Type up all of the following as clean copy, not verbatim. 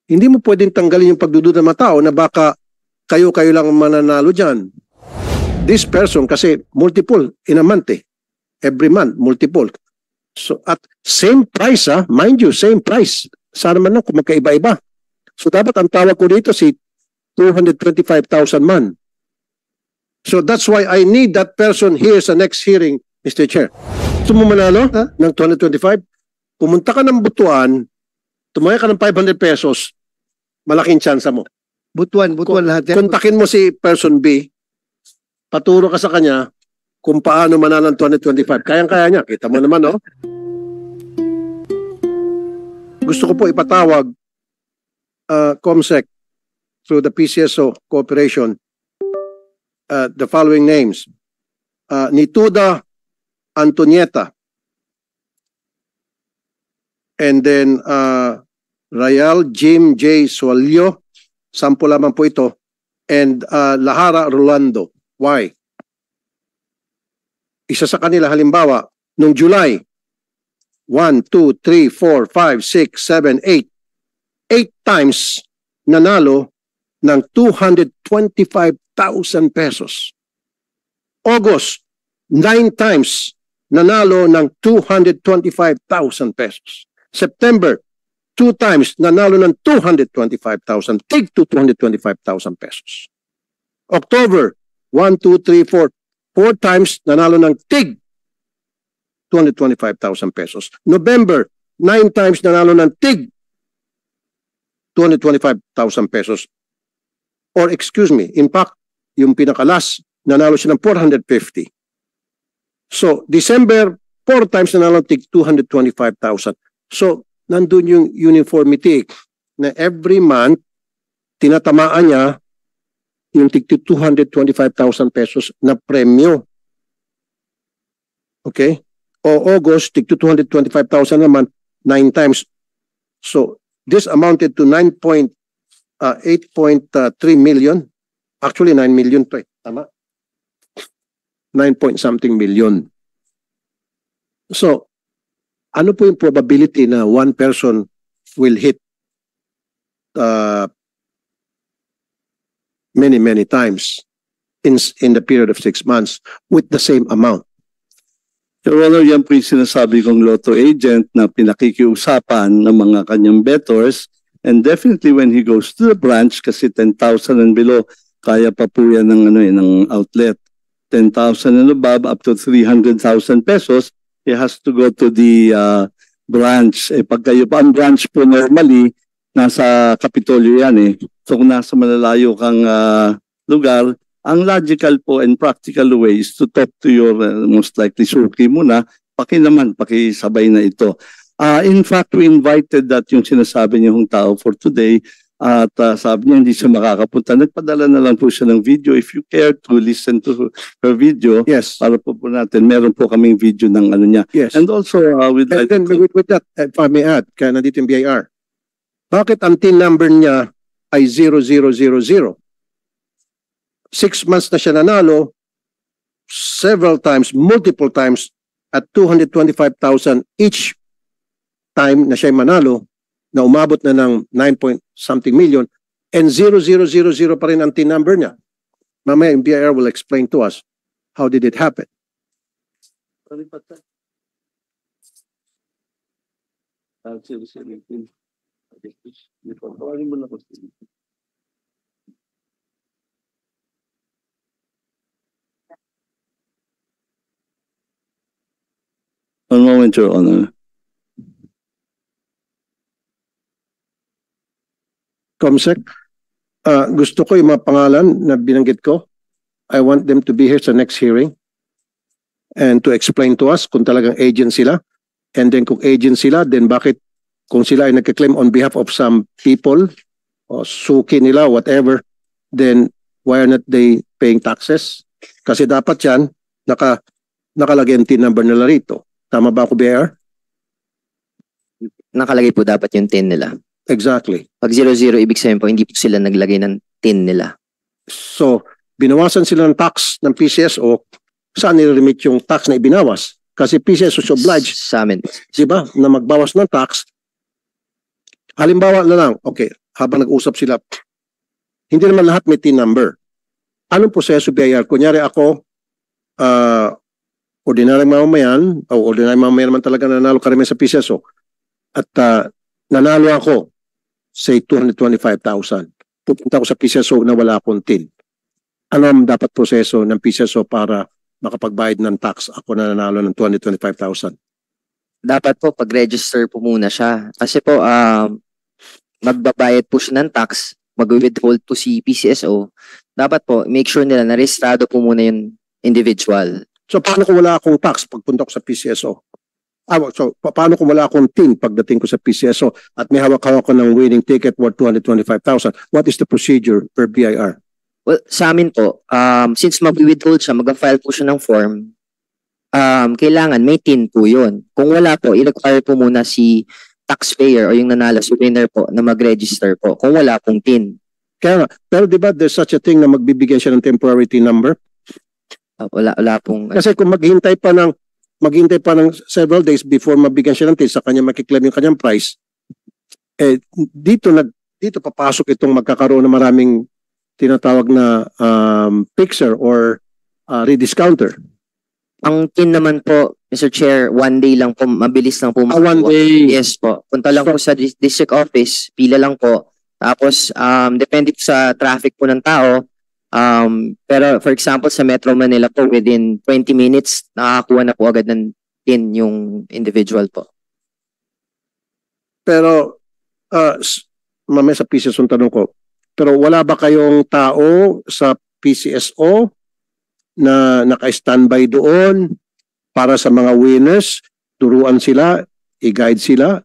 Hindi mo pwedeng tanggalin yung pagdududa ng mga tao na baka kayo-kayo lang mananalo dyan. This person, kasi multiple in a month eh. Every month, multiple. So at same price mind you, same price. Sana man lang kung magkaiba-iba. So dapat ang tawag ko dito si 225,000 man. So that's why I need that person here sa next hearing, Mr. Chair. Gusto mo manalo ng 225? Pumunta ka ng Butuan, tumaya ka ng 500 pesos, malaking tsansa mo. Butuan lahat yan. Kontakin mo si person B, paturo ka sa kanya kung paano manalo ng 225. Kayang-kaya niya. Kita mo naman, no? Gusto ko po ipatawag COMSEC through the PCSO cooperation the following names. Nituda Antonieta. And then Rayal Jim J. Sualio. Sampo lamang po ito. And Lahara Rolando. Why? Isa sa kanila halimbawa, nung July, 1, 2, 3, 4, 5, 6, 7, 8. 8 times nanalo ng 225,000 pesos. August, 9 times nanalo ng 225,000 pesos. September, 2 times nanalo ng 225,000. Tig to 225,000 pesos. October, 1, 2, 3, 4. 4 times nanalo ng tig 225,000 pesos. November, 9 times nanalo ng tig 225,000 pesos. Or excuse me, in fact, yung pinakalas, nanalo siya ng 450. So, December, 4 times nanalo ng tig 225,000. So, nandun yung uniformity na every month, tinatamaan niya yung tig 225,000 pesos na premyo. Okay? O August, tig 225,000 naman, 9 times. So, this amounted to 8.3 million. Actually, 9 million to eh. Tama? 9 point something million. So, ano po yung probability na one person will hit many times in the period of 6 months with the same amount? Your Honor, yan po yung sinasabi kong lotto agent na pinakikiusapan ng mga kanyang bettors, and definitely when he goes to the branch, kasi 10,000 and below, kaya pa po yan ng, ng outlet. 10,000 and above, up to 300,000 pesos, he has to go to the branch. Pag kayo pa, ang branch po normally, nasa Kapitolyo yan eh. So kung nasa malalayo kang lugar, ang logical po and practical way is to talk to your most likely suki muna, pakisabay na ito. In fact, we invited that yung sinasabi niyong tao for today at sabi niya hindi siya makakapunta. Nagpadala na lang po siya ng video. If you care to listen to her video, yes, para po natin, meron po kaming video ng ano niya. Yes. And also, with that, if I may add, kaya nandito yung BIR, bakit ang TIN number niya ay 0000? 6 months na siya nanalo, several times, multiple times, at 225,000 each time na siya manalo, na umabot na ng 9 point something million, and 0000 pa rin ang TIN number niya. Mamaya yung BIR will explain to us how did it happen. One moment, Your Honor. COMSEC, gusto ko yung mga pangalan na binanggit ko. I want them to be here sa next hearing and to explain to us kung talagang agent sila. And then kung agent sila, then bakit kung sila ay nagka-claim on behalf of some people o suki nila, whatever, then why are not they paying taxes? Kasi dapat yan, nakalagay ang TIN number nila rito. Tama ba ako, BIR? Nakalagay po dapat yung TIN nila. Exactly. Pag 00, ibig sabihin po, hindi po sila naglagay ng TIN nila. So, binawasan sila ng tax ng PCSO, saan nire-remit yung tax na ibinawas? Kasi PCSO is obliged, Sa amin. di ba, na magbawas ng tax. Halimbawa na lang, okay, habang nag-usap sila, hindi naman lahat may TIN number. Anong proseso BIR? Kunyari ako, ordinaryong mamamayan, o ordinaryong mamamayan naman talaga nanalo karamihan sa PCSO, at nanalo ako, say 225,000. Pupunta ako sa PCSO na wala akong TIN. Ano ang dapat proseso ng PCSO para makapagbayad ng tax? Ako na nanalo ng 225,000. Dapat po pag-register po muna siya. Kasi po, magbabayad po siya ng tax, mag-withhold po si PCSO. Dapat po, make sure nila na rehistrado po muna yung individual. So paano kung wala akong tax pagpunta ko sa PCSO? So paano kung wala akong TIN pagdating ko sa PCSO at may hawak-hawak ko ng winning ticket worth 225,000? What is the procedure per BIR? Well, sa amin po, since mag-withhold siya, mag-file po siya ng form, kailangan may TIN po yun. Kung wala po, i-require po muna si taxpayer o yung nanalo, si winner po, na mag-register po. Kung wala pong TIN. Kaya nga, pero di ba there's such a thing na magbibigyan siya ng temporary TIN number? Wala pong... Kasi kung maghintay pa ng several days before mabigyan siya ng TIN sa kanya makiklaim yung kanyang price, dito papasok itong magkakaroon ng maraming tinatawag na fixer or rediscounter. Ang TIN naman po, Mr. Chair, 1 day lang po, mabilis lang po. One day. Yes po. Punta lang po sa district office, pila lang po. Tapos, depende po sa traffic po ng tao. Pero for example, sa Metro Manila po, within 20 minutes, nakakakuha na po agad ng TIN yung individual po. Pero, mamaya sa PCSO ang tanong ko, pero wala ba kayong tao sa PCSO na naka-standby doon para sa mga winners, turuan sila, i-guide sila,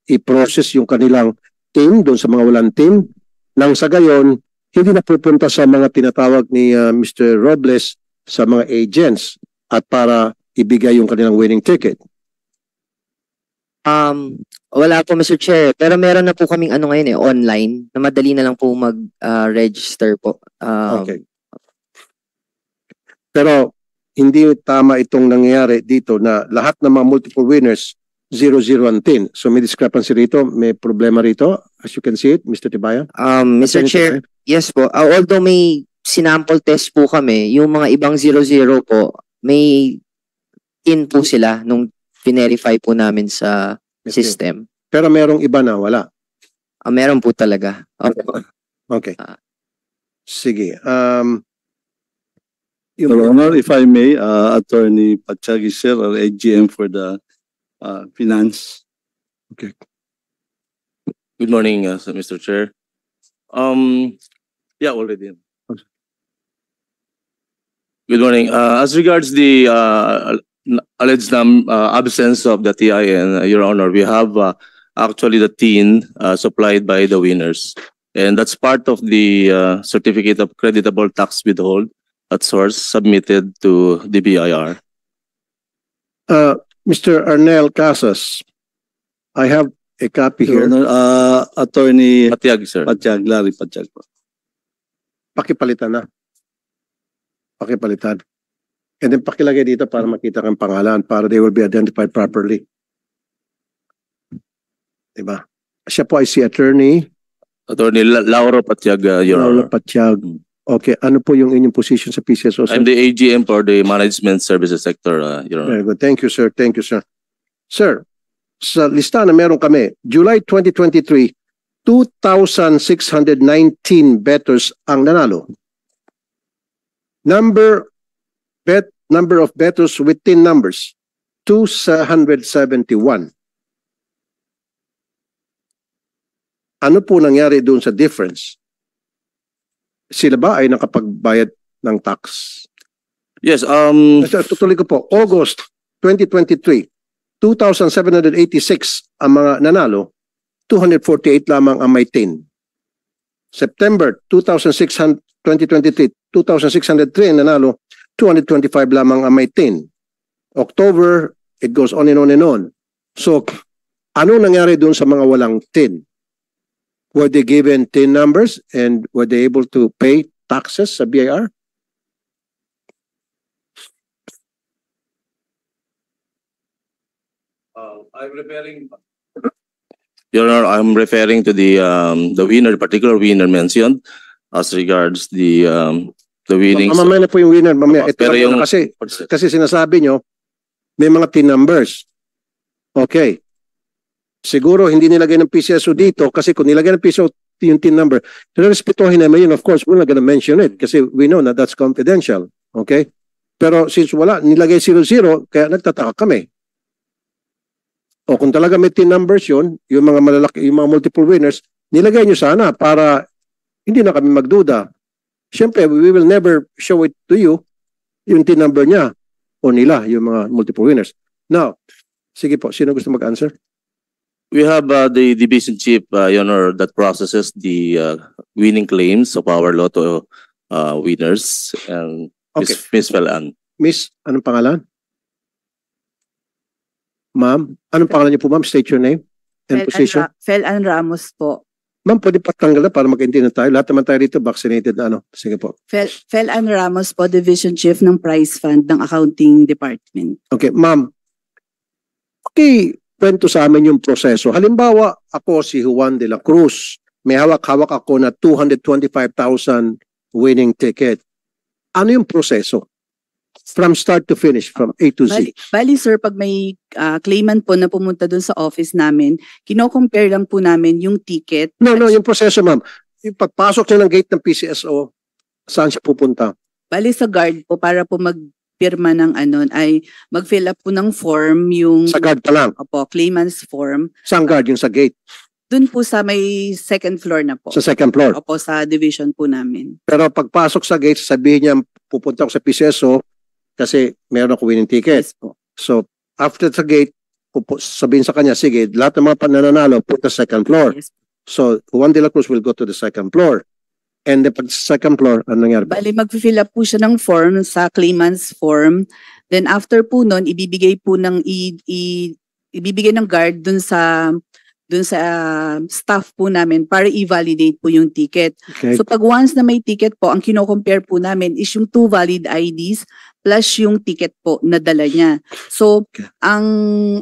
i-process yung kanilang team doon sa mga walang team, nang sa gayon, hindi na pupunta sa mga tinatawag ni Mr. Robles sa mga agents at para ibigay yung kanilang winning ticket? Wala po, Mr. Chair. Pero meron na po kaming ngayon online na madali na lang po mag-register po. Okay. Pero hindi tama itong nangyayari dito na lahat ng mga multiple winners 0-0 ang TIN. So may discrepancy rito, may problema rito. As you can see it, Mr. Tibaya. Mr. Chair, yes po. Although may sinample test po kami, yung mga ibang 0-0 po, may TIN po sila nung verify po namin sa system. Pero merong iba na wala. Meron po talaga. Okay. Sige. Your Honor, if I may, Attorney Pachagi, sir, or AGM for the Finance. Good morning, Mr. Chair. Yeah, already. Good morning. As regards the alleged absence of the TIN, Your Honor, we have actually the TIN supplied by the winners. And that's part of the Certificate of Creditable Tax Withhold at source submitted to the BIR. Mr. Arnel Casas, I have a copy Your here. Honor, Attorney Matiag, sir. Pachag, Larry Pachag. Pakipalitan na. Pakipalitan. And then pakilagay dito para makita kang pangalan para they will be identified properly. Diba? Siya po ay si Attorney Attorney Lauro Patiag, Your Laura Honor. Patiag. Okay, ano po yung inyong position sa PCSO? Sir? I'm the AGM for the Management Services Sector, Your Honor. Very good. Thank you, sir. Thank you, sir. Sir, sa lista na meron kami, July 2023, 2,619 bettors ang nanalo. Number of bettors with TIN numbers, 271. Ano po nangyari doon sa difference? Sila ba ay nakapagbayad ng tax? Yes, Tutuloy ko po, August 2023, 2,786 ang mga nanalo, 248 lamang ang may TIN. September 2023, 2,603 ang nanalo, 225 lamang ang may TIN. October, it goes on and on and on. So, ano nangyari doon sa mga walang TIN? Were they given TIN numbers and were they able to pay taxes sa BIR? I'm referring Your Honor, I'm referring to the winner, particular winner mentioned as regards the winnings. Mamaya na po yung winner. Mamaya. Ito Pero lang muna kasi sinasabi nyo, may mga team numbers. Okay. Siguro hindi nilagay ng PCSO dito kasi kung nilagay ng PCSO yung team number, respetuhin naman yun. Of course, we're not gonna mention it kasi we know na that's confidential. Okay? Pero since wala, nilagay 00, kaya nagtataka kami. O kung talaga may team numbers yun, yung mga malalaki, yung mga multiple winners, nilagay nyo sana para hindi na kami magduda. Siyempre, we will never show it to you, yung team number niya o nila, yung mga multiple winners. Now, sige po, sino gusto mag-answer? We have the division chief, Your Honor, that processes the winning claims of our lotto winners, and Okay. Miss Velan. Miss, anong pangalan? Ma'am, anong pangalan niyo po, ma'am? State your name and position. Felan Ramos po. Ma'am, pwede patanggal na para mag-intindi na tayo. Lahat naman tayo rito vaccinated na ano. Sige po. Felan Ramos po, Division Chief ng Prize Fund ng Accounting Department. Okay, ma'am. Okay, kwento sa amin yung proseso. Halimbawa, ako si Juan de la Cruz. May hawak-hawak ako na 225,000 winning ticket. Ano yung proseso? From start to finish, from A to Z. Bali sir, pag may claimant po na pumunta dun sa office namin, kino-compare lang po namin yung ticket. No, yung proseso, ma'am. Yung pagpasok niya ng gate ng PCSO, saan siya pupunta? Bali sa guard po para po magpirma ng ano, ay mag-fill up po ng form yung Sa guard pa lang. Opo, claimant's form. Saan guard? Yung sa gate? Dun po sa may second floor na po. Sa second floor. Opo, sa division po namin. Pero pagpasok sa gate, sabihin niya, pupunta ako sa PCSO kasi meron ako winning ticket. Yes po. So, after the gate, sabihin sa kanya, sige, lahat ng mga pananalo, punta sa second floor. Yes. So, Juan de la Cruz will go to the second floor. And the second floor, ano nangyari? Bali, mag-fill up po siya ng form sa claimant's form. Then after po nun, ibibigay po ng ibibigay ng guard dun sa staff po namin para i-validate po yung ticket. Okay. So pag once na may ticket po, ang kino-compare po namin is yung 2 valid IDs plus yung ticket po na dala niya. So ang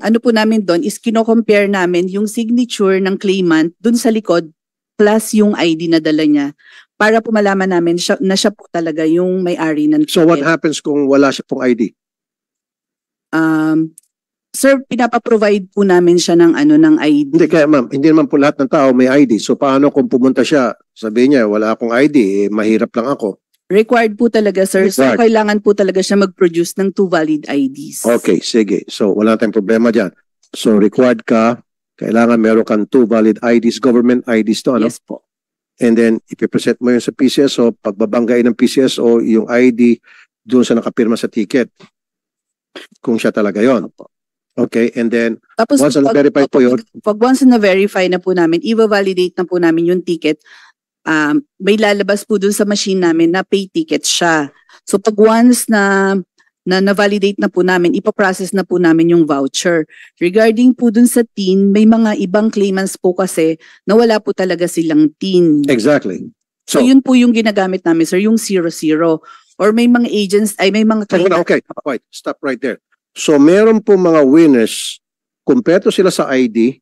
ano po namin doon is kino-compare namin yung signature ng claimant dun sa likod plus yung ID na dala niya para po malaman namin na siya po talaga yung may-ari ng ticket. So, what happens kung wala siya pong ID? Sir, pinapaprovide po namin siya ng ano ng ID. Hindi, kaya ma'am, hindi naman po lahat ng tao may ID. So, paano kung pumunta siya, sabihin niya, wala akong ID, mahirap lang ako. Required po talaga, sir. So, Required. kailangan po talaga siya mag-produce ng 2 valid IDs. Okay, sige. So, wala tayong problema dyan. So, required ka, kailangan meron kang 2 valid IDs, government IDs to, ano? Yes po. And then, ipipresent mo yun sa PCSO, pagbabanggain ng PCSO, yung ID, doon sa nakapirma sa ticket. Kung siya talaga yon. Okay, and then, Tapos once na-verify po yun, pag once na-verify na po namin, i-validate na po namin yung ticket, may lalabas po dun sa machine namin na pay ticket siya. So pag once na na-validate na po namin, ipaprocess na po namin yung voucher. Regarding po dun sa TIN, may mga ibang claimants po kasi na wala po talaga silang TIN. exactly. So yun po yung ginagamit namin, sir, yung 00. Or may mga agents, ay may mga claimants. Okay, wait, stop right there. So, meron po mga winners, kumpleto sila sa ID,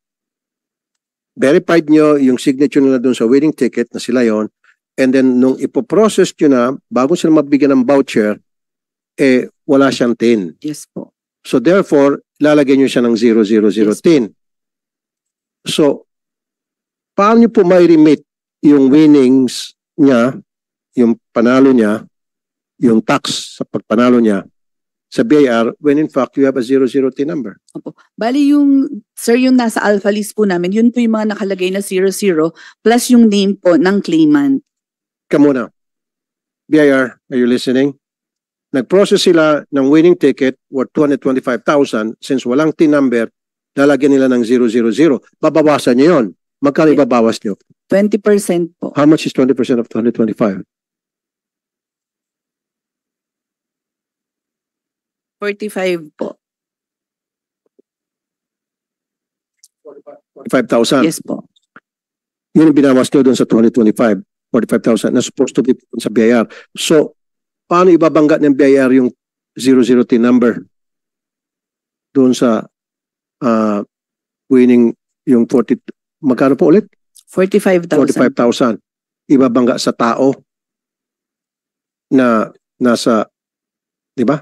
verified nyo yung signature nila doon sa winning ticket na sila yon, and then nung ipoprocess nyo na, bago sila mabigyan ng voucher, wala siyang TIN. Yes po. So, therefore, lalagyan nyo siya ng 0000 Yes. TIN. So, paano nyo po may remit yung winnings niya, yung panalo niya, yung tax sa pagpanalo niya, sa BIR when in fact you have a 00 TIN number? Opo. Bali yung, sir, yung nasa alpha list po namin, yun po yung mga nakalagay na 00 plus yung name po ng claimant. Kamuna. BIR, are you listening? Nag-process sila ng winning ticket worth 225,000. Since walang TIN number, lalagyan nila ng 000. Babawasan nyo yun. Magkano ibabawas nyo? 20% po. How much is 20% of 225? 45 po. 5,000. Yes po. Yun ang binawas nyo doon sa 2025. 45,000 na supposed to be sa BIR. So, paano ibabangga ng BIR yung 00 TIN number doon sa winning yung Magkano po ulit? 45,000. 45,000. Ibabangga sa tao na nasa, di ba?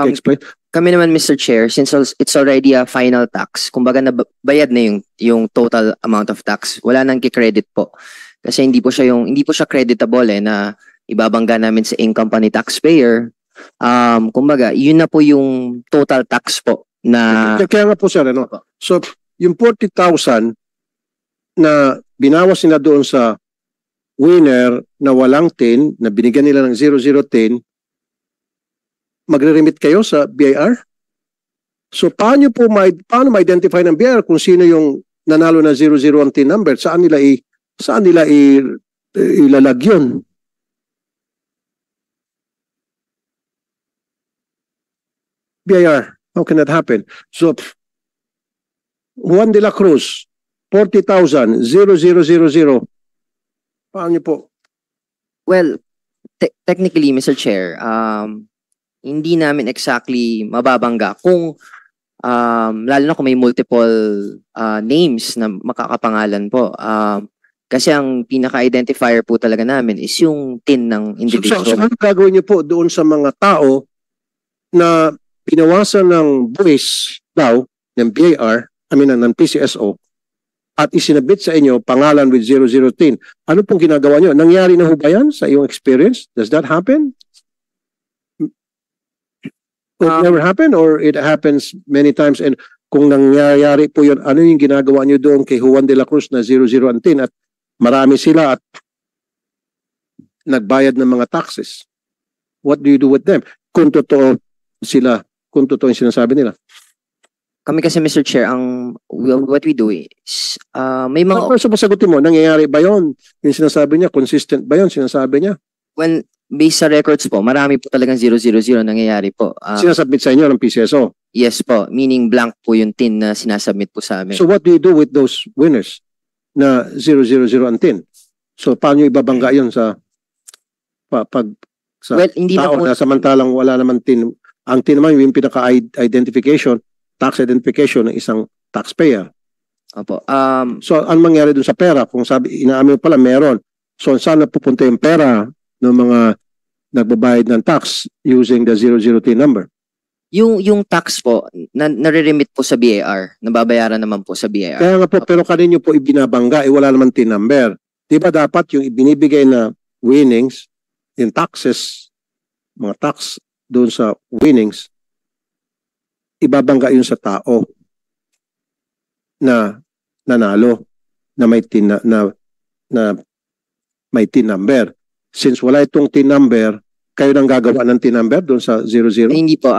Explain. Kami naman, Mr. Chair, since it's already a final tax, kumbaga nabayad na yung total amount of tax, wala nang ki-credit po. Kasi hindi po siya creditable na ibabangga namin sa income pa ni taxpayer. Kumbaga, yun na po yung total tax po na Kaya nga po sir, ano? So, yung 40,000 na binawas nila doon sa winner na walang tin, na binigyan nila ng 0010, magre-remit kayo sa BIR? So, paano ma-identify ng BIR kung sino yung nanalo na 00 ang tin number? Saan nila ilalag yun? BIR, how can that happen? So, Juan de la Cruz, 40,000, 0000. Paano niyo po? well, technically, Mr. Chair, hindi namin exactly mababangga kung lalo na kung may multiple names na makakapangalan po. Kasi ang pinaka-identifier po talaga namin is yung TIN ng individual. So ano gagawin niyo po doon sa mga tao na pinawasan ng buwis daw ng BIR, ng PCSO, at isinabit sa inyo pangalan with 0010. Ano pong ginagawa niyo? Nangyari na ho ba yan sa iyong experience? Does that happen? It never happen or it happens many times? And kung nangyayari po yun, ano yung ginagawa niyo doon kay Juan de la Cruz na 0010 at marami sila at nagbayad ng mga taxes? What do you do with them? Kung totoo yung sinasabi nila. Kami kasi, Mr. Chair, what we do is, may mga... Pero sagutin mo, nangyayari ba yun? Yung sinasabi niya, consistent ba yun? Sinasabi niya? When, based sa records po, marami po talagang 000 nangyayari po. Sinasubmit sa inyo ng PCSO? Yes po, meaning blank po yung TIN na sinasubmit po sa amin. So what do you do with those winners na 000 ang tin? So paano ibabangga yun sa Hindi na tao po, na samantalang wala naman tin? Ang tin naman yung pinaka-identification, tax identification ng isang taxpayer. opo, So ano mangyari dun sa pera? Kung inaamin mo pala meron. So saan napupunta yung pera ng mga nagbabayad ng tax using the 0010 number? yung tax po, nare-remit po sa BIR, nababayaran naman po sa BIR. Kaya nga po, pero kanino po ibinabangga, wala naman tin number. Di ba dapat yung ibinibigay na winnings, yung taxes, mga tax doon sa winnings, ibabangga yun sa tao na nanalo, na may tin may tin number. Since wala itong tin number, kayo nang gagawa ng tin number doon sa 00? Hindi po.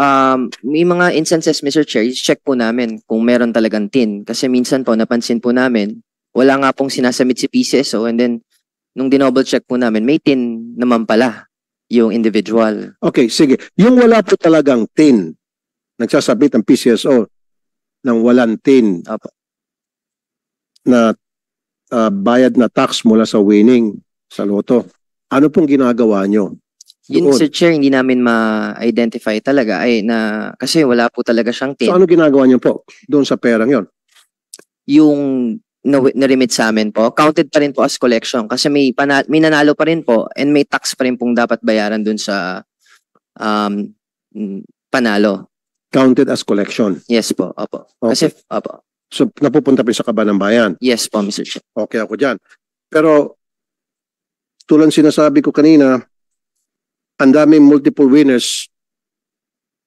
May mga instances, Mr. Chair, check po namin kung meron talagang TIN. Kasi minsan po, napansin po namin, wala nga pong sinasubmit si PCSO and then, nung dinouble check po namin, may TIN naman pala yung individual. Okay, sige. Yung wala po talagang tin, nagsasabit ng PCSO ng walang tin Apo. na bayad na tax mula sa winning sa loto. Ano pong ginagawa nyo? Yun, Doon. Sir Chair, hindi namin ma-identify talaga kasi wala po talaga siyang TIN. So ano ginagawa nyo po doon sa perang yon? Yung na-remit sa amin po, counted pa rin po as collection kasi may nanalo pa rin po and may tax pa rin pong dapat bayaran dun sa panalo. Counted as collection. Yes po, opo. Okay. Kasi, opo. So napupunta pa sa kaban ng bayan. Yes po, Mr. Chair. Okay ako dyan. Pero tulad sinasabi ko kanina, ang daming multiple winners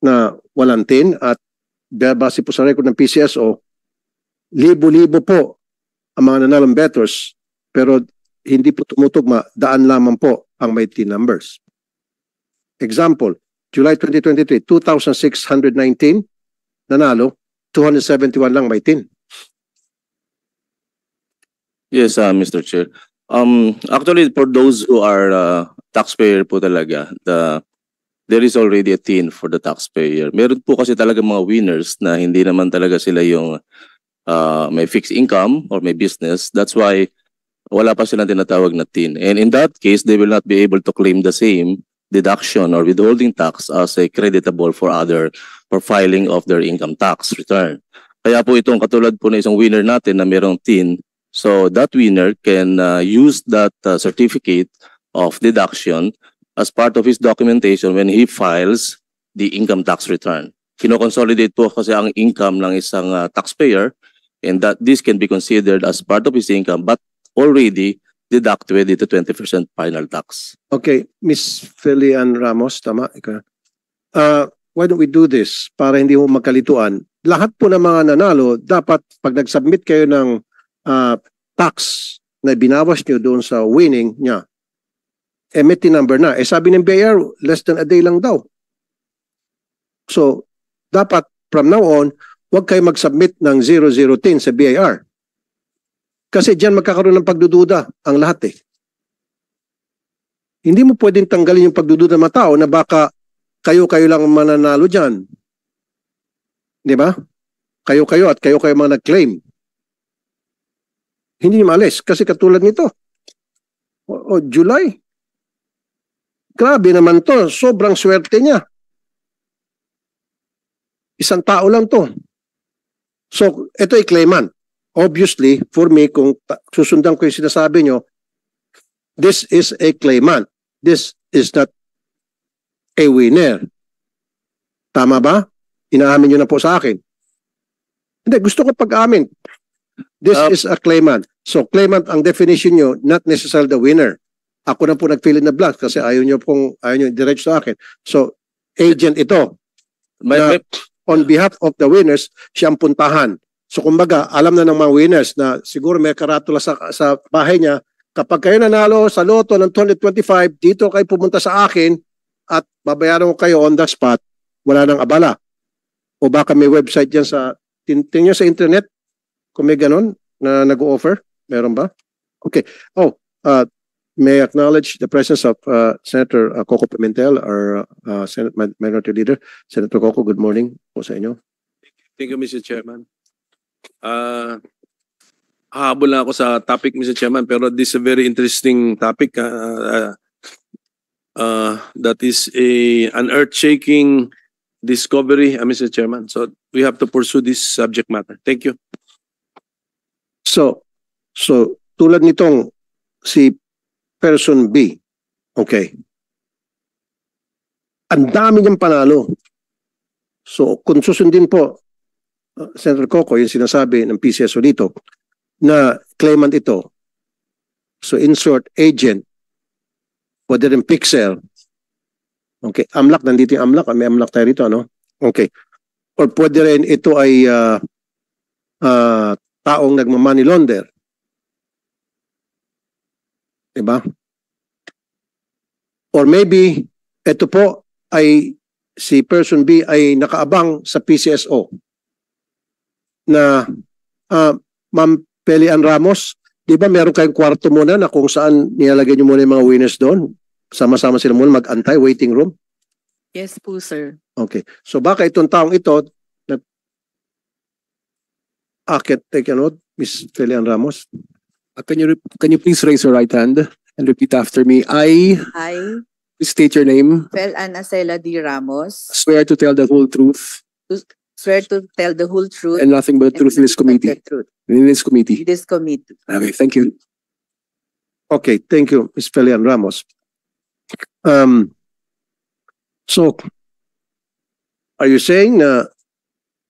na walang tin at base po sa record ng PCSO, libo-libo po ang mga nanalong bettors pero hindi po tumutugma, daan lamang po ang may tin numbers. Example, July 2023, 2,619 nanalo, 271 lang may tin. Yes, Mr. Chair. Actually, for those who are taxpayer po talaga, there is already a TIN for the taxpayer. Meron po kasi talaga mga winners na hindi naman talaga sila yung may fixed income or may business. That's why wala pa silang tinatawag na TIN. And in that case, they will not be able to claim the same deduction or withholding tax as a creditable for filing of their income tax return. Kaya po itong katulad po na isang winner natin na mayroong tin. So that winner can use that certificate of deduction as part of his documentation when he files the income tax return. Kino-consolidate po kasi ang income ng isang taxpayer, and that this can be considered as part of his income but already deducted into 20% final tax. Okay, Miss Felian Ramos, tama? Ikaw. Why don't we do this para hindi mo magkalituan? Lahat po ng mga nanalo, dapat pag nag-submit kayo ng tax na binawas nyo doon sa winning niya, MT number na. Sabi ng BIR, less than a day lang daw. So, dapat from now on, huwag kayo mag-submit ng 0010 sa BIR. Kasi diyan magkakaroon ng pagdududa ang lahat eh. Hindi mo pwedeng tanggalin yung pagdududa ng mga tao na baka kayo-kayo lang mananalo dyan. Di ba? Kayo-kayo at kayo-kayo mga nag-claim. Hindi niyo maalis. Kasi katulad nito. July. Grabe naman to. Sobrang swerte niya. Isang tao lang to. So, ito ay claimant. Obviously, for me, kung susundan ko yung sinasabi nyo, this is a claimant. This is not a winner. Tama ba? Inaamin nyo na po sa akin. Hindi, gusto ko pag-amin. This is a claimant. So, claimant, ang definition nyo, not necessarily the winner. Ako na po nag-fill in the blank kasi ayaw nyo diretso sa akin. So, agent ito. Na, on behalf of the winners, siyang puntahan. So kumbaga, alam na ng mga winners na siguro may karatula sa bahay niya, kapag kayo nanalo sa loto ng 2025, dito kayo pumunta sa akin at babayaran ko kayo on the spot, wala nang abala. O baka may website dyan sa, tingnan sa internet, kung may ganon na nag-o-offer, meron ba? Okay. May I acknowledge the presence of Senator Coco Pimentel, our Senate Minority Leader. Senator Coco, good morning po sa inyo. Thank you, Mr. Chairman. Hahabol na ako sa topic, Mr. Chairman, pero this is a very interesting topic. That is an earth-shaking discovery, Mr. Chairman. So we have to pursue this subject matter. Thank you. So tulad nitong si person B, okay, ang dami niyang panalo. So kung susundin po, Senator Coco, yung sinasabi ng PCSO dito, na claimant ito. So in short, agent, pwede rin pixel. Okay, AMLAC, nandito yung AMLAC. May AMLAC tayo rito, ano? Okay. Or pwede rin ito ay taong nagmamoney launder. Diba? Or maybe, ito po ay si person B ay nakaabang sa PCSO. Na Ma'am Felian Ramos, di ba meron kayong kwarto muna na kung saan nilalagay niyo muna yung mga winners doon? Sama-sama sila muna mag-antay, waiting room? Yes po, sir. Okay. So baka itong taong ito, take a note, Ms. Felian Ramos. Can you please raise your right hand and repeat after me? I, I, please state your name, Fel Anacela D. Ramos, swear to tell the whole truth swear to tell the whole truth and nothing but the truth in this nothing but committee. the truth In this committee. in this committee. Okay, thank you. Okay, thank you, Ms. Felian Ramos. So, are you saying na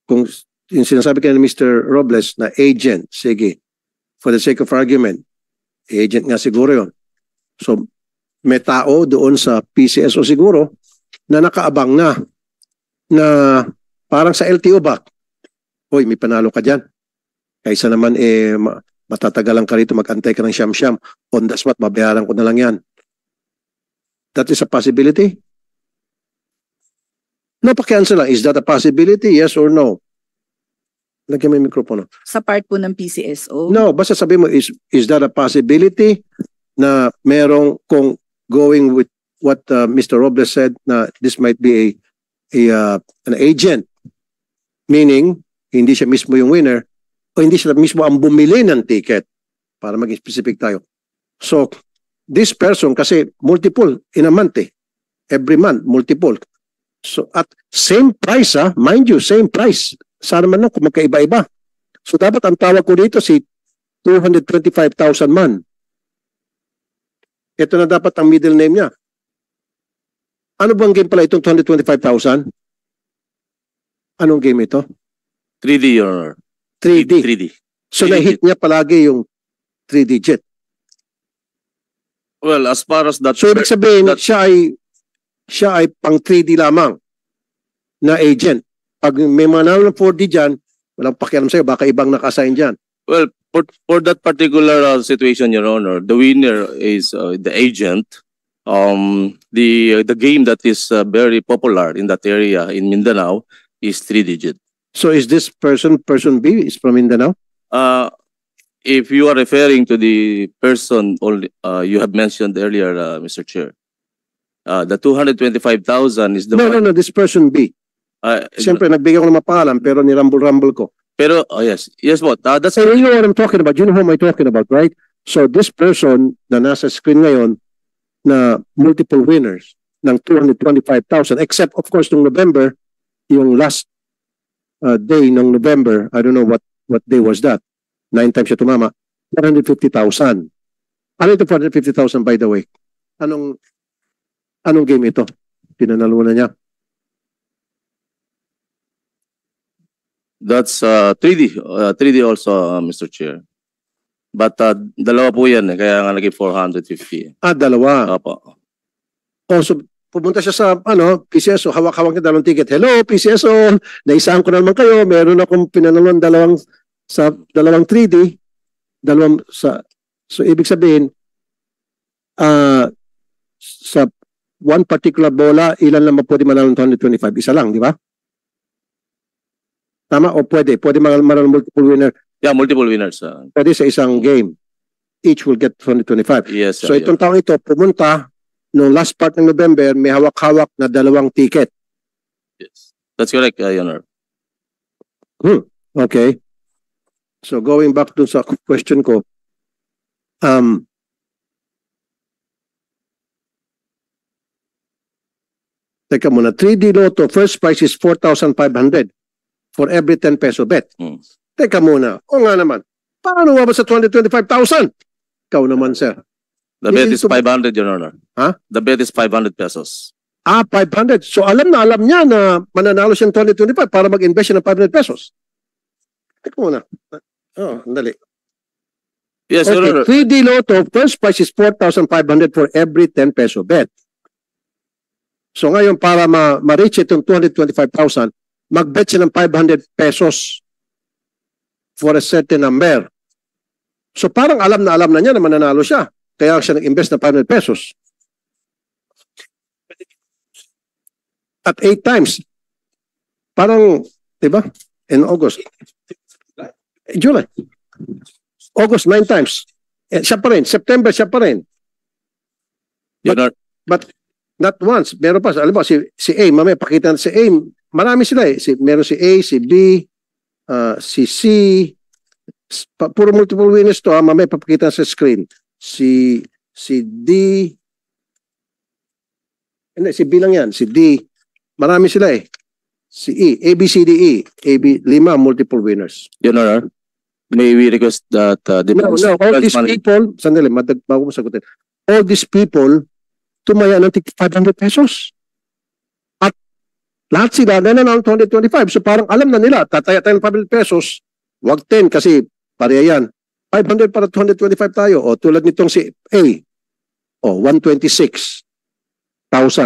kung yung sinasabi ka ni Mr. Robles na agent, sige, for the sake of argument, agent nga siguro yon. So, may tao doon sa PCSO siguro na nakaabang na parang sa LTO ba? Hoy, may panalo ka dyan. Kaysa naman matatagalan ka rito, mag-antay ka ng siyam-siyam. On the spot, babayaran ko na lang yan. That is a possibility? No, pakianswer lang. Is that a possibility? Yes or no? Lagyan mo yung mikropono. Sa part po ng PCSO. No, basta sabi mo, is that a possibility na merong kung going with what Mr. Robles said na this might be an agent, meaning hindi siya mismo yung winner o hindi siya mismo ang bumili ng ticket para maging specific tayo. So, this person kasi multiple in a month every month, multiple. So, at same price mind you, same price. Sana man lang kung magkaiba-iba. So dapat ang tawag ko dito si 225,000 man. Ito na dapat ang middle name niya. Ano bang game pala itong 225,000? Anong game ito? 3D, Your Honor. 3D. 3D. So 3D. na-hit niya palagi yung 3 digit. Well, as far as that... So ibig sabihin, that- siya ay pang 3D lamang na agent. Pag may mga nanalo ng 4D dyan, walang pakialam sa'yo, baka ibang naka-assign dyan. Well, for that particular situation, Your Honor, the winner is the agent. The game that is very popular in that area in Mindanao is 3 digit. So is this person B, is from Mindanao? If you are referring to the person only, you have mentioned earlier, Mr. Chair, the 225,000 is the No, one. this person B. Siyempre, nagbigay ko ng mapangalan, pero nirambol-rambol ko. Pero yes, what? That's So you know what I'm talking about. You know who am I talking about, right? So this person na nasa screen ngayon na multiple winners ng 225,000, except of course nung November, yung last day ng November, I don't know what day was that. 9 times siya tumama, 450,000. Ano ito 450,000 by the way? Anong game ito? Pinanalo na niya. That's 3D. 3D also, Mr. Chair. But dalawa po yan, kaya nga naging 450. Dalawa. Opo. So pumunta siya sa PCSO, hawak-hawak niya dalawang ticket. Hello, PCSO, naisahan ko na naman kayo. Meron akong pinanaluan dalawang 3D, so ibig sabihin sa one particular bola, ilan lang pwede manalo ng 225? Isa lang, di ba? Tama? O pwede manalo multiple winner. Yeah, multiple winners. Pwede sa isang game. Each will get 225. Yes, So itong taong ito, pumunta no last part ng November, may hawak-hawak na dalawang ticket. yes. That's correct, Your Honor. Okay. So going back to sa question ko, teka muna, 3D Lotto, first prize is 4,500 for every 10 peso bet. Hmm. Teka muna, o nga naman, paano nga ba sa 225,000? Ikaw naman, sir. The bet Hindi is ito- 500, Your Honor. Ha? The bet is 500 pesos. 500. So alam niya na mananalo siya ng 2025 para mag-invest siya ng 500 pesos. Teka muna. Dali. Yes, Your Honor. Okay, 3D Lotto, first prize is 4,500 for every 10 peso bet. So ngayon, para ma-reach itong 225,000, mag-bet siya ng 500 pesos for a certain number. So parang alam na niya na mananalo siya. Kaya siya nag-invest ng 500 pesos. At 8 times. Parang, di ba? In August. July. August, 9 times. Siya pa rin. September, siya pa rin. Your Honor. But not once. Meron pa. Alam mo, si A, mamaya pakita natin si A. Marami sila eh. Meron si A, si B, si C. Puro multiple winners to. Mamaya papakita sa screen. Si D. Hindi, si B lang yan. Si D. Marami sila eh. Si E. A, B, C, D, E. A, B, 5 multiple winners. Your Honor. May we request that the No, all these people, sandali, bago mo sagutin. All these people, tumaya ng 500 pesos. At lahat sila nananalo ng 225. So parang alam na nila, tataya tayo ng 500 pesos, wag 10 kasi pareha yan. 500 para 225 tayo. O tulad nitong si A, 126,000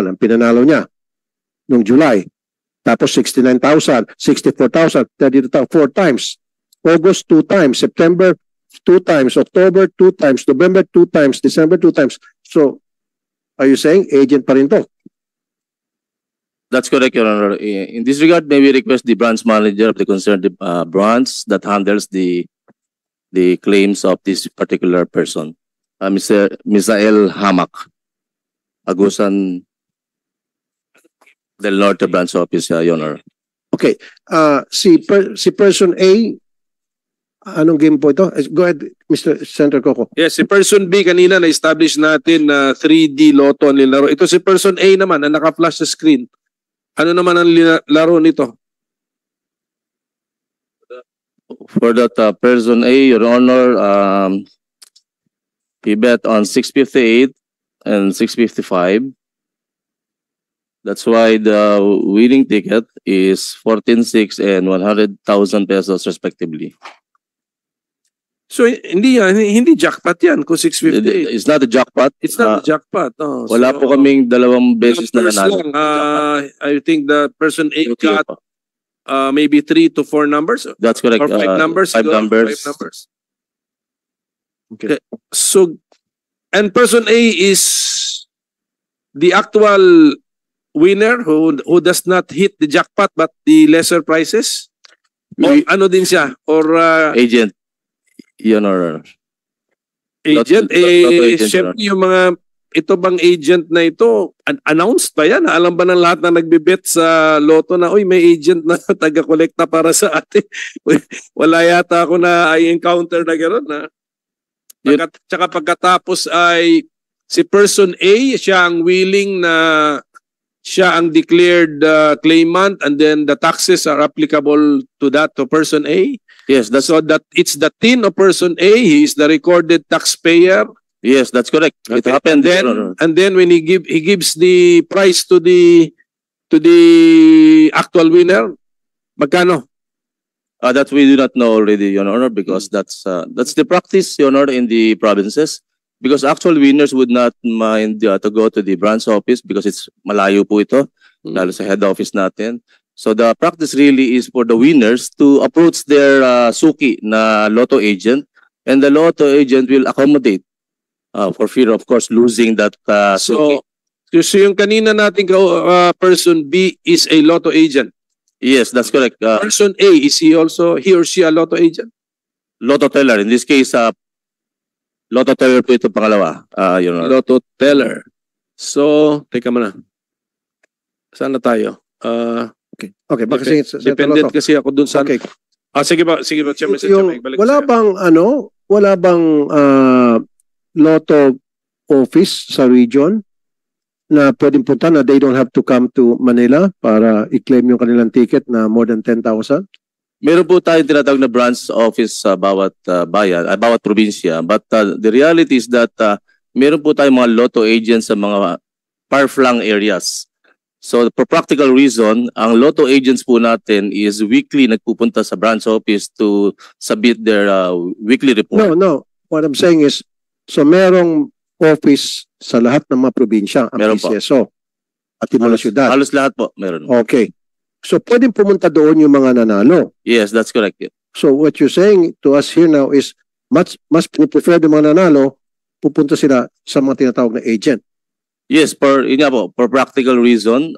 ang pinanalo niya noong July. Tapos 69,000, 64,000, 32,000, 4 times. August 2 times, September 2 times, October 2 times, November 2 times, December 2 times. So, are you saying agent pa rin to? That's correct, Your Honor. In this regard, may we request the branch manager of the concerned branch that handles the claims of this particular person, Mr. Misael Hamak, Agusan del Norte Branch Office, Your Honor. Okay. Si person A, anong game po ito? Go ahead, Mr. Senator Coco. Yes, si person B kanina na-establish natin na 3D Lotto ang nilaro. Ito si person A naman na naka-flash sa screen. Ano naman ang laro nito? For that person A, Your Honor, he bet on 658 and 655. That's why the winning ticket is 14,600 and 100,000 pesos respectively. So hindi jackpot yan kung 650. It's not a jackpot. It's not a jackpot. Oh, Wala so, po kaming dalawang beses na numbers nanalo. lang. I think the person A Okay got po. maybe 3 to 4 numbers That's correct. or 5 numbers. Five siguro, numbers. 5 numbers. Okay. So, and person A is the actual winner who does not hit the jackpot but the lesser prices? O ano din siya? Or Agent. Your Honor. agent? Lotto agent, Siyempre yung mga, ito bang agent na ito, announced ba yan? Alam ba ng lahat na nagbibet sa loto na, uy, may agent na taga-kolekta para sa atin? Wala yata ako na I-encounter na gano'n na. Tsaka pagkatapos ay si person A, siya ang willing na siya ang declared claimant and then the taxes are applicable to that, to person A. Yes, that's So that it's the tin of person A, he is the recorded taxpayer. yes, that's correct. It Okay. happened. Your Honor. And then when he gives the prize to the actual winner, magkano? That we do not know already, Your Honor, because that's the practice, Your Honor, in the provinces. Because actual winners would not mind to go to the branch office because it's malayo po ito, lalo sa head office natin. So the practice really is for the winners to approach their suki na lotto agent, and the lotto agent will accommodate for fear, of course, losing that suki. So yung kanina nating person B is a lotto agent. Yes, that's correct. Person A, is he or she a lotto agent? Lotto teller. In this case, lotto teller po ito pangalawa, Your Honor. Lotto teller. So, teka muna. Saan na tayo? Okay, baka sige, Senator Dependent Lotto. kasi ako dun sa... Okay. Sige ba, Chairman, Wala bang lotto office sa region na pwedeng punta na they don't have to come to Manila para i-claim yung kanilang ticket na more than 10,000? Meron po tayong tinatawag na branch office sa bawat bayan, bawat probinsya. But the reality is that meron po tayong mga lotto agents sa mga far-flung areas. So for practical reason, ang lotto agents po natin is weekly nagpupunta sa branch office to submit their weekly report. No. What I'm saying is, so merong office sa lahat ng mga probinsya ang Meron po. PCSO at yung mga syudad. Halos lahat po meron. Okay. So pwedeng pumunta doon yung mga nanalo. Yes, that's correct. So what you're saying to us here now is mas prefer yung mga nanalo, pupunta sila sa mga tinatawag na agent. Yes, yun nga po, for practical reason,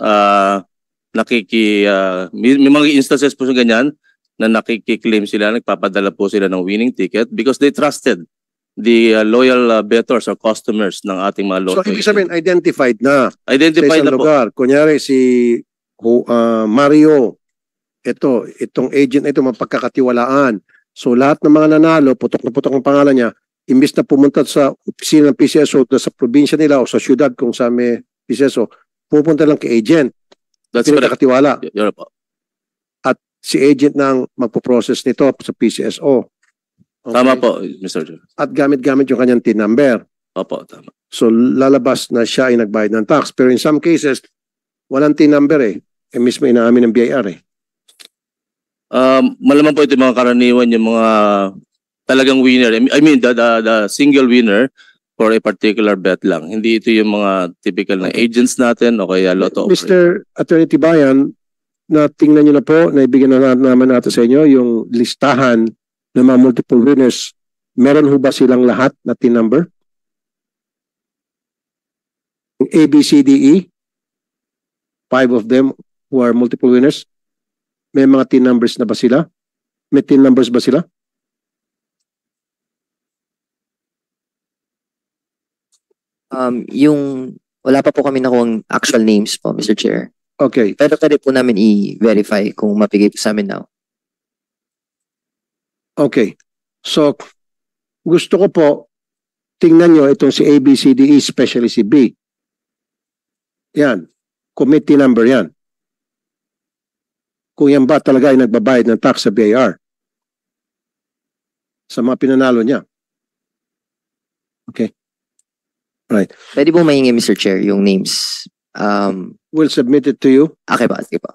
may mga instances po sa ganyan na nakikiklaim sila, nagpapadala po sila ng winning ticket because they trusted the loyal bettors or customers ng ating mga lotto. So ibig sabihin, identified na sa Identified isang na po. lugar. Kunyari si Mario, itong agent na ito mapagkakatiwalaan. So lahat ng mga nanalo, putok na putok ang pangalan niya, imbis na pumunta sa opisina ng PCSO sa probinsya nila o sa syudad kung sa may PCSO, pupunta lang kay agent. That's correct. Pinagkakatiwala. Yun po. At si agent nang magpo-process nito sa PCSO. Okay? Tama po, Mr. Chair. At gamit-gamit yung kanyang TIN number. Opo, tama. So lalabas na siya ay nagbayad ng tax. Pero in some cases, walang TIN number eh. Mismo inaamin ng BIR eh. Malamang po ito yung mga karaniwan, yung mga talagang winner. I mean, the single winner for a particular bet lang. Hindi ito yung mga typical na agents natin o kaya lotto operator. Mr. Attorney Tibayan, na tingnan nyo na po, naibigyan na naman natin sa inyo yung listahan ng mga multiple winners. Meron ho ba silang lahat na TIN number? A, B, C, D, E? 5 of them who are multiple winners? May mga TIN numbers na ba sila? May TIN numbers ba sila? Wala pa po kami nakuha actual names po, Mr. Chair. Okay. Pero pwede po namin i-verify kung mapigay po sa amin now. Okay. So, gusto ko po, tingnan nyo itong si A, B, C, D, E, especially si B. Yan. Committee number yan. Kung yan ba talaga ay nagbabayad ng tax sa BIR. sa mga pinanalo niya. Pwede po mahingi, Mr. Chair, yung names. We'll submit it to you Okay ba? Sige po.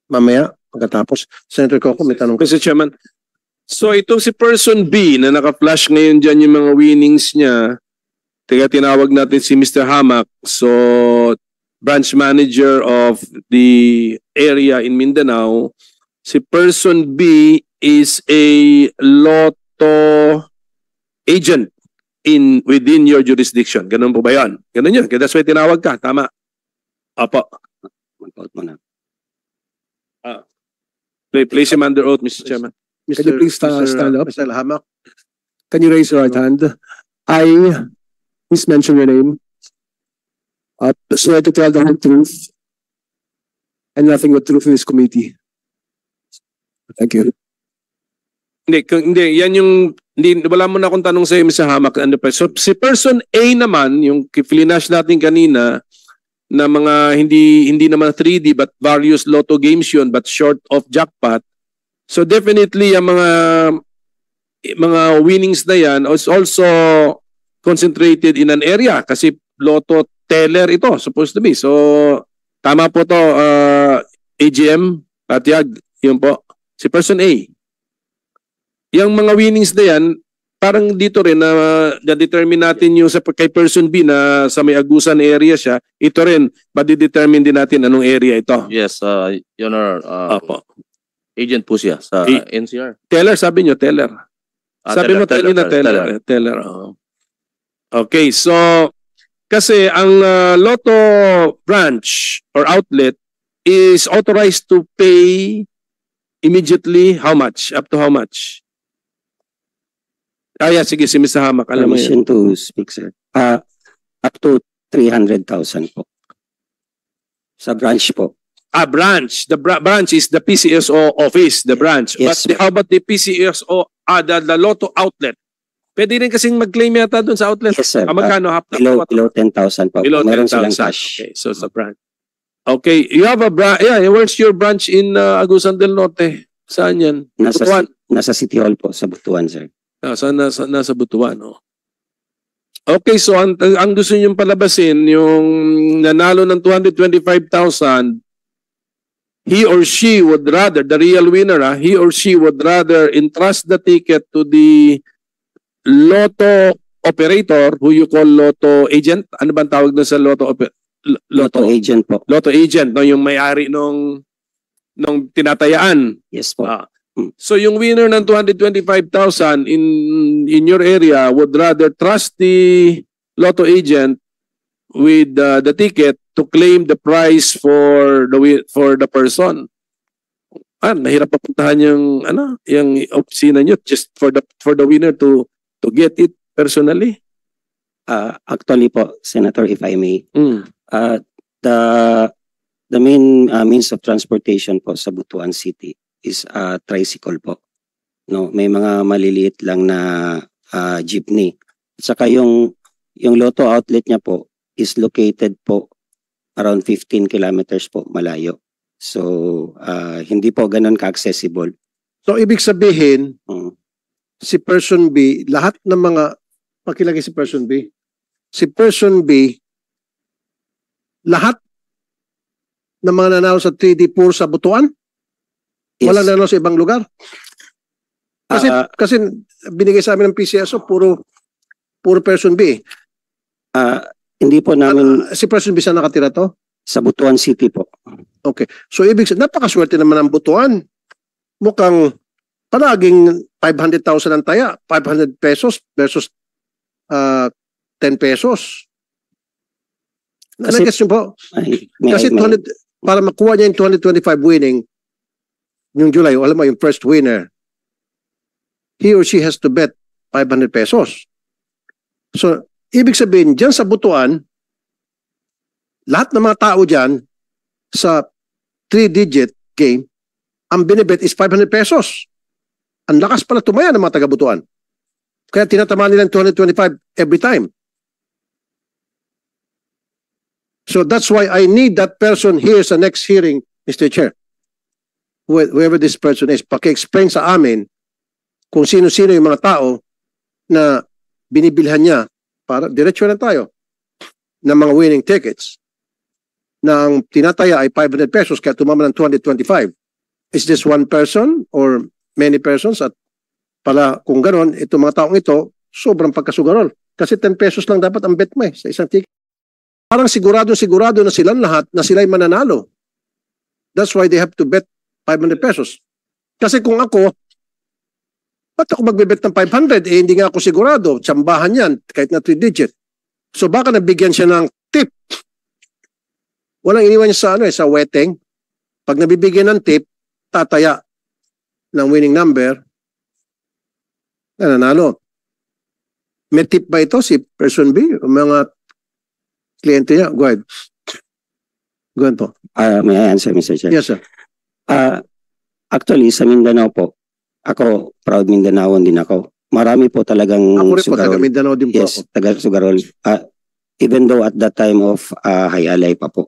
mamaya pagkatapos. Senator Coco, may tanong. Mr. Chairman, so itong si person B na naka-flash ngayon dyan yung mga winnings niya, tinawag natin si Mr. Hamak, so branch manager of the area in Mindanao. Si person B is a Lotto agent within your jurisdiction. Ganun po ba yan? Ganun yun. That's why tinawag ka. Tama. Apo. Mag-out mo na. Place him under oath, Mr. Chairman. Can you please stand up? Mr. Hamak, Can you raise your right hand? I, please mention your name. Swear to tell the whole truth and nothing but truth in this committee. Thank you. Hindi, yan yung, wala mo na akong tanong sa iyo, Mr. Hamak. So, si person A naman, yung flinash natin kanina, na mga hindi naman 3D but various lotto games yun, but short of jackpot. So definitely, yung mga winnings na yan is also concentrated in an area kasi lotto teller ito, supposed to be. So, tama po to, AGM, Patiag, yun po. Si person A. Yung mga winnings na yan, parang dito rin na na-determine natin yung kay person B na sa may Agusan area siya, ito rin, madidetermine din natin anong area ito. Yes, Your Honor, Opo. agent po siya sa NCR. Teller, sabi nyo, teller. Sabi mo teller. teller. Oh. Okay, so kasi ang Lotto branch or outlet is authorized to pay immediately how much? Up to how much? Yeah, sige, si Mr. Hamak, alam mo yun. Permission to speak, sir. Up to 300,000 po. Sa branch po. Branch. The branch is the PCSO office, the branch. Yes, But how about the PCSO, the Lotto outlet? Pwede rin kasing mag-claim yata doon sa outlet. Yes, sir. Magkano? Below 10,000 po. Below Meron 10,000. silang cash. Okay, so sa branch. Okay, you have a branch. Yeah, where's your branch in Agusan del Norte? Saan yan? Butuan. Nasa City Hall po, sa Butuan, sir. Nasa Butuan, no? Okay, so ang gusto niyong palabasin, yung nanalo ng 225,000, he or she would rather, the real winner, he or she would rather entrust the ticket to the Lotto operator, who you call Lotto agent. Ano bang tawag na sa Lotto Agent po. Lotto agent, no, yung may-ari nung tinatayaan. Yes po. So yung winner ng 225,000 in your area would rather trust the Lotto agent with the ticket to claim the prize for the person. Nahirap papuntahan yung opisina nyo just for the winner to get it personally. Actually po, Senator, if I may, the main means of transportation po sa Butuan City is tricycle po. No, may mga maliliit lang na jeepney. At saka yung Lotto outlet niya po is located po around 15 kilometers po malayo. So hindi po ganun ka-accessible. So ibig sabihin, si person B, lahat ng mga pakilagay si person B. Si person B, lahat ng mga nanalo sa 3D Pool sa Butuan? Yes. Wala nanalo sa ibang lugar? Kasi binigay sa amin ng PCSO, puro person B. Hindi po namin Si person B saan nakatira to? sa Butuan City po. Okay. So ibig sabihin, napakaswerte naman ang Butuan. Mukhang palaging 500,000 ang taya, 500 pesos versus 10 pesos. Nag-guess nyo po? Kasi 200, para makuha niya yung 225 winning, yung July, alam mo, yung first winner, he or she has to bet 500 pesos. So, ibig sabihin, dyan sa Butuan, lahat ng mga tao dyan sa 3-digit game, ang binibet is 500 pesos. Ang lakas pala tumaya ng mga taga-Butuan. Kaya tinatamaan nila 225 every time. So that's why I need that person here sa next hearing, Mr. Chair. Whoever this person is, paki-explain sa amin kung sino-sino yung mga tao na binibilhan niya para diretso na tayo ng mga winning tickets na ang tinataya ay 500 pesos kaya tumama ng 225. Is this one person or many persons? At pala kung gano'n, itong mga taong ito, sobrang pagkasugarol. Kasi 10 pesos lang dapat ang bet mo sa isang ticket. Parang sigurado na silang lahat na sila'y mananalo. That's why they have to bet 500 pesos. Kasi kung ako, ba't ako magbibet ng 500? Eh, hindi nga ako sigurado. Tsambahan yan, kahit na 3 digit. So baka nabigyan siya ng tip. Walang iniwan niya sa weteng. Pag nabibigyan ng tip, tataya ng winning number, nanalo. May tip ba ito si person B? O mga kliyente niya? Go ahead. Go ahead po. May I answer, Mr. Chair? Yes, sir. Actually, sa Mindanao po, ako, proud Mindanaoan din ako. Marami po talagang Ako rin po, sugarol. taga Mindanao din po Yes, ako. taga Sugarol. Even though at that time of High Alay pa po.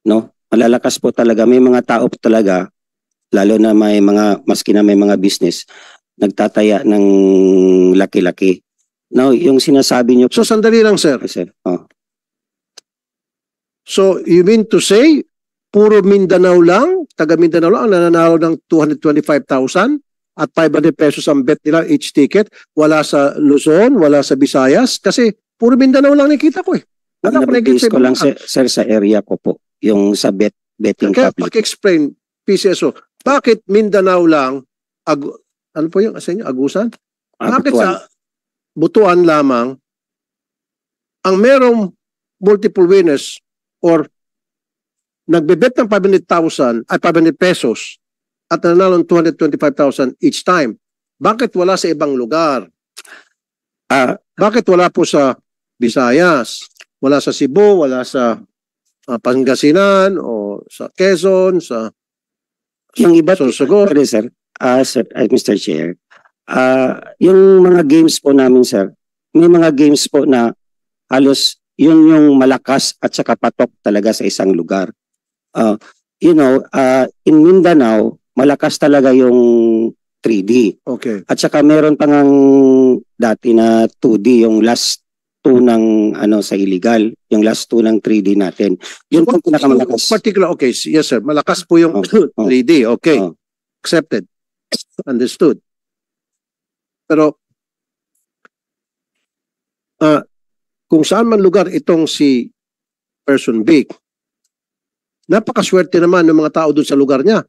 No? Malalakas po talaga. May mga tao po talaga, lalo na may mga, maski na may mga business, nagtataya ng laki-laki. Now, yung sinasabi niyo po, So sandali lang, sir. sir, So you mean to say, puro Mindanao lang, taga Mindanao lang, ang nananalo ng 225,000 at 500 pesos ang bet nila each ticket. Wala sa Luzon, wala sa Visayas, kasi puro Mindanao lang nakita ko eh. Wala ko nakikita nabibase ko lang, sir, sa area ko po. Yung sa betting Kaya public. paki-explain, PCSO, bakit Mindanao lang, ano po yung sa inyo, Agusan? Bakit Butuan. sa Butuan lamang, ang merong multiple winners or nagbebet ng 500,000 at 500 pesos at nanalo ng 225,000 each time. Bakit wala sa ibang lugar? Bakit wala po sa Visayas? Wala sa Cebu? Wala sa Pangasinan? O sa Quezon? Sa Yung iba, Sorsogon? Pwede, sir, Mr. Chair, yung mga games po namin, sir, may mga games po na halos yun yung malakas at saka patok talaga sa isang lugar. In Mindanao, malakas talaga yung 3D. Okay. At saka meron pa ngang dati na 2D, yung last 2 ng sa illegal, yung last 2 ng 3D natin. Yun po pinakamalakas. Particular, okay. Yes, sir. Malakas po yung 3D. Okay. Accepted. Understood. Pero, kung saan man lugar itong si person B, napakaswerte naman ng mga tao dun sa lugar niya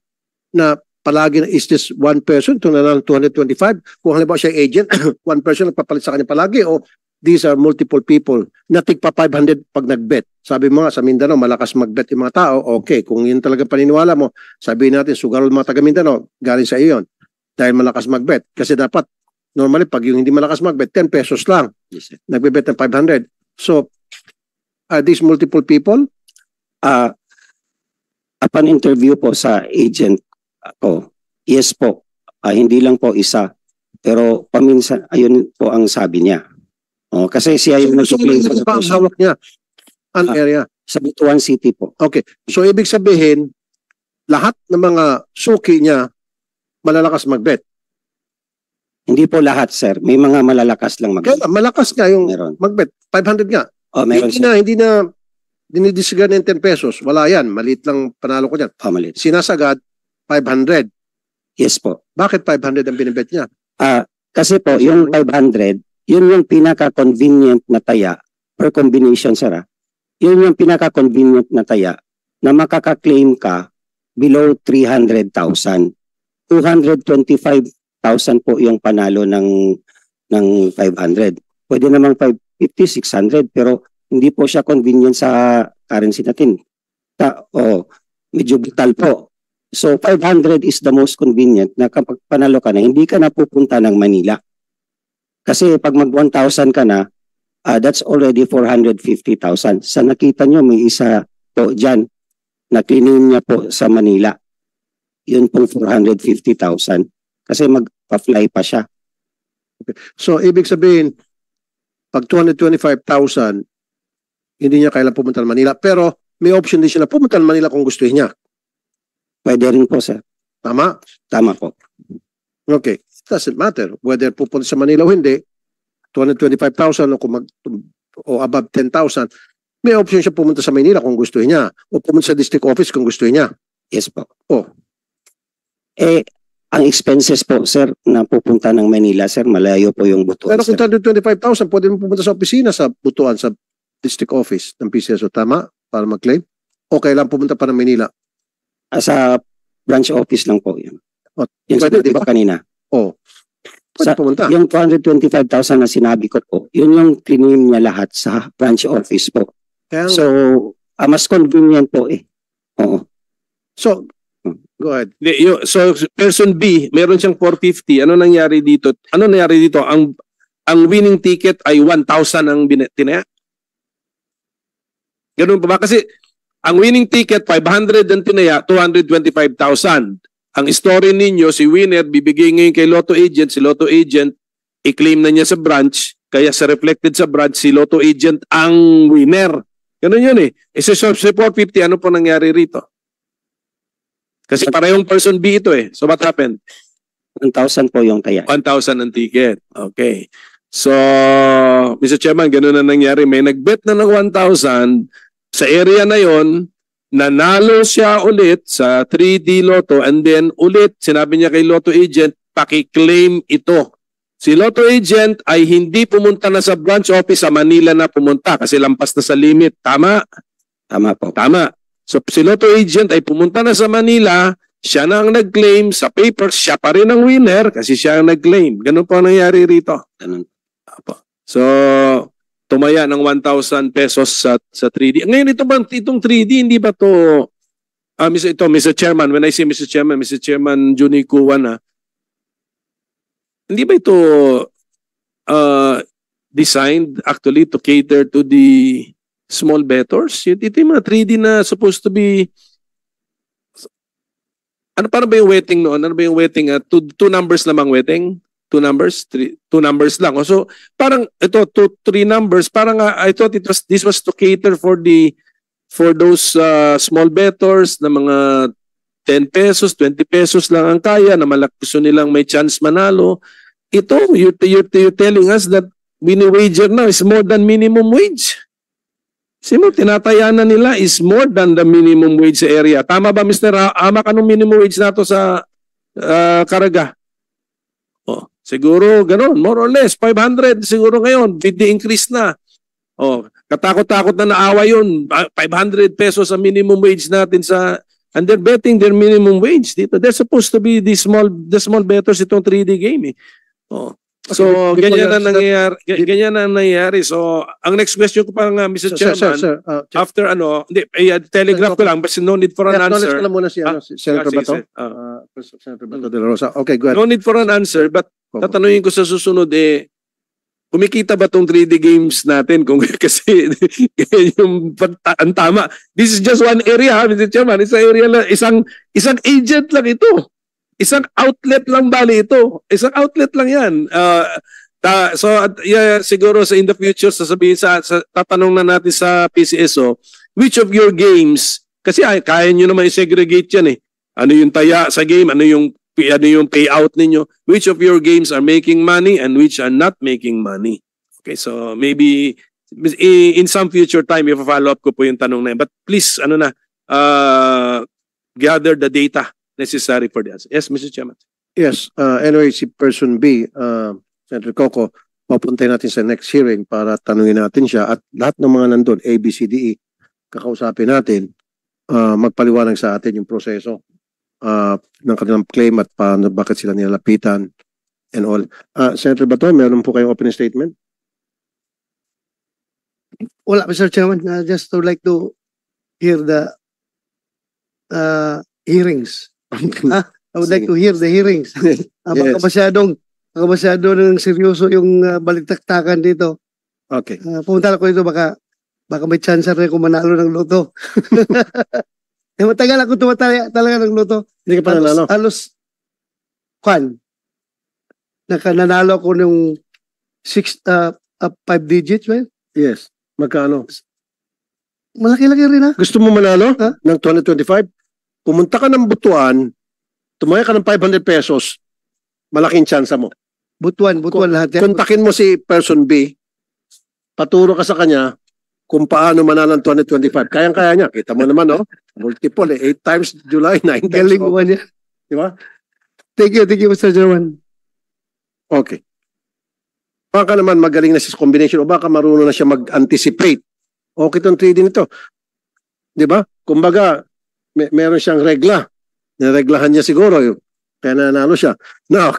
na palagi na is this one person, itong nanalo 225, kung halimbawa siya agent, one person nagpapalit sa kanya palagi o these are multiple people na tigpa 500 pag nagbet. Sabi mo nga sa Mindanao, malakas magbet yung mga tao. Okay, kung yun talaga paniniwala mo, sabihin natin, sugarol mga taga Mindanao, galing sa iyo yun. Dahil malakas magbet. Kasi dapat, normally, pag yung hindi malakas magbet, 10 pesos lang. Yes, sir. Nagbebet ng 500. So, are these multiple people? Upon interview po sa agent ako, yes po, hindi lang po isa. Pero paminsan, ayun po ang sabi niya. Kasi siya yung nag-claim po sa Ang hawak niya. An area. sa Butuan City po. Okay. So, ibig sabihin, lahat ng mga suki niya, malalakas magbet. Hindi po lahat, sir. May mga malalakas lang Kaya malakas nga yung Meron. magbet. 500 nga. Meron, Hindi na dinidisregard ng 10 pesos. Wala yan. Maliit lang panalo ko dyan. Malit. Sinasagad, 500. Yes po. Bakit 500 ang binibet niya? Kasi po, yung 500, yun yung pinaka-convenient na taya per combination, sir. Yun yung pinaka-convenient na taya na makaka-claim ka below 300,000. 225,000 po yung panalo ng 500. Pwede namang 550, 600, pero hindi po siya convenient sa currency natin. Medyo brutal po. So 500 is the most convenient na kapag panalo ka na, hindi ka na pupunta ng Manila. Kasi pag mag 1,000 ka na, that's already 450,000. Sa nakita nyo, may isa po dyan na claim niya po sa Manila. Yun pong 450,000. Kasi magpa-fly pa siya. So, ibig sabihin, pag 225,000, hindi niya kailangan pumunta ng Manila. Pero, may option din siya na pumunta ng Manila kung gusto niya. Pwede rin po, sir. Tama? Tama po. Okay. doesn't matter whether pupunta sa Manila o hindi, 225,000 o above 10,000, may option siya pumunta sa Manila kung gusto niya o pumunta sa district office kung gusto niya. Yes po. Oh. Ang expenses po, sir, na pupunta ng Manila, sir, malayo po yung Butuan, Pero kung sir. 225,000, pwede mo pumunta sa opisina sa Butuan, sa district office ng PCSO. Tama? Para mag-claim? O kailangan pumunta pa ng Manila? Sa branch office lang po yun. O, Yung pwede, sabi di ko ba? kanina. O. Pwede Sa- pumunta. Yung 225,000 na sinabi ko po, yun yung claim niya lahat sa branch office po. Kaya, So, mas convenient po eh. Oo. so, go ahead. So person B, meron siyang 450. Ano nangyari dito? Ang winning ticket ay 1,000 ang tinaya. Ganun pa ba? Kasi ang winning ticket 500 ang tinaya, 225,000. Ang story ninyo, si winner bibigay ngayon kay Lotto agent, si Lotto agent i-claim na niya sa branch, kaya sa reflected sa branch si Lotto agent ang winner. Ganun yun eh. Sa 450, ano po nangyari rito? Kasi parehong person B ito eh. So what happened? 1,000 po yung taya. 1,000 ang ticket. Okay. So, Mr. Chairman, ganun na nangyari. May nagbet na ng 1,000 sa area na yon, nanalo siya ulit sa 3D Lotto and then ulit, sinabi niya kay Lotto agent, paki-claim ito. Si Lotto agent ay hindi pumunta na sa branch office sa Manila na pumunta kasi lampas na sa limit. Tama? Tama po. Tama. So si Lotto agent ay pumunta na sa Manila, siya na ang nag-claim sa papers, siya pa rin ang winner kasi siya ang nag-claim. Ganun po ang nangyari rito. Ganun. Apo. So, tumaya ng 1,000 pesos sa 3D. Ngayon itong 3D, hindi ba to Mr. Chairman, when I say Mr. Chairman Juni Kuwan, hindi ba ito designed actually to cater to the small bettors? Ito yung mga 3D na supposed to be paano ba yung waiting noon? Ano ba yung waiting? Two numbers lamang waiting? Two numbers lang. So parang ito 3 numbers. Parang I thought this was to cater for those small bettors na mga 10 pesos, 20 pesos lang ang kaya na gusto nilang may chance manalo. Ito, you're telling us that wini-wager now is more than minimum wage. Sino tinatayanan nila is more than the minimum wage sa area. Tama ba, Mr. Amak? Anong minimum wage nato sa Caraga? Oh, siguro ganun, more or less 500 siguro ngayon with the increase na. Oh, katakot-takot na naawa yun. 500 pesos ang minimum wage natin and they're betting their minimum wage dito. They're supposed to be the small bettors itong 3D game eh. Oh. So, ganyan na nangyayari. So, ang next question ko pa nga, Mr. Chairman, after telegraph ko lang, but no need for an answer. Si Senator Bato? Senator Bato de la Rosa. Okay, go ahead. No need for an answer, but tatanungin ko sa susunod, kumikita ba tong 3D games natin? Kasi ang tama. This is just one area, Mr. Chairman. Isang agent lang ito. Isang outlet lang bali ito. Isang outlet lang yan. Siguro in the future, sasabihin tatanong na natin sa PCSO, which of your games, kasi kaya nyo naman i-segregate yan eh. Ano yung taya sa game, ano yung payout ninyo, which of your games are making money and which are not making money. Okay, so maybe in some future time, i-follow up ko po yung tanong na yun. But please, gather the data necessary for the answer. Yes, Mr. Chairman. Yes, anyway, si person B, Senator Coco, papuntay natin sa next hearing para tanungin natin siya at lahat ng mga nandun, A, B, C, D, E, kakausapin natin, magpaliwanag sa atin yung proseso ng kanilang claim at paano, bakit sila nilalapitan and all. Senator Bato, meron po kayong opening statement? Wala, Mr. Chairman. Just would like to hear the hearings. I would like to hear the hearings. Baka masyado ng seryoso yung balitaktakan dito. Okay. Pumunta ko dito, baka may chance rin kung manalo ng loto. Matagal ako tumataya talaga ng loto. Hindi ka pa nanalo? Halos, nanalo ko ng 5 digits, well? Yes. Magkano? Malaki-laki rin ha. Gusto mo manalo ng 225? Pumunta ka ng Butuan, tumaya ka ng 500 pesos, malaking tsansa mo. Butuan lahat yan. Kontakin mo si person B, paturo ka sa kanya kung paano manalo ng 2025. Kayang-kaya niya. Kita mo naman, no? Multiple, 8 times July, 9 times. Galing mo niya. Di ba? Thank you, Mr. Chairman. Okay. Baka naman magaling na siya sa combination o baka marunong na siya mag-anticipate. Okay itong trading nito. Di ba? Kumbaga, meron siyang regla. Nireglahan niya siguro. Kaya nanalo siya. Now,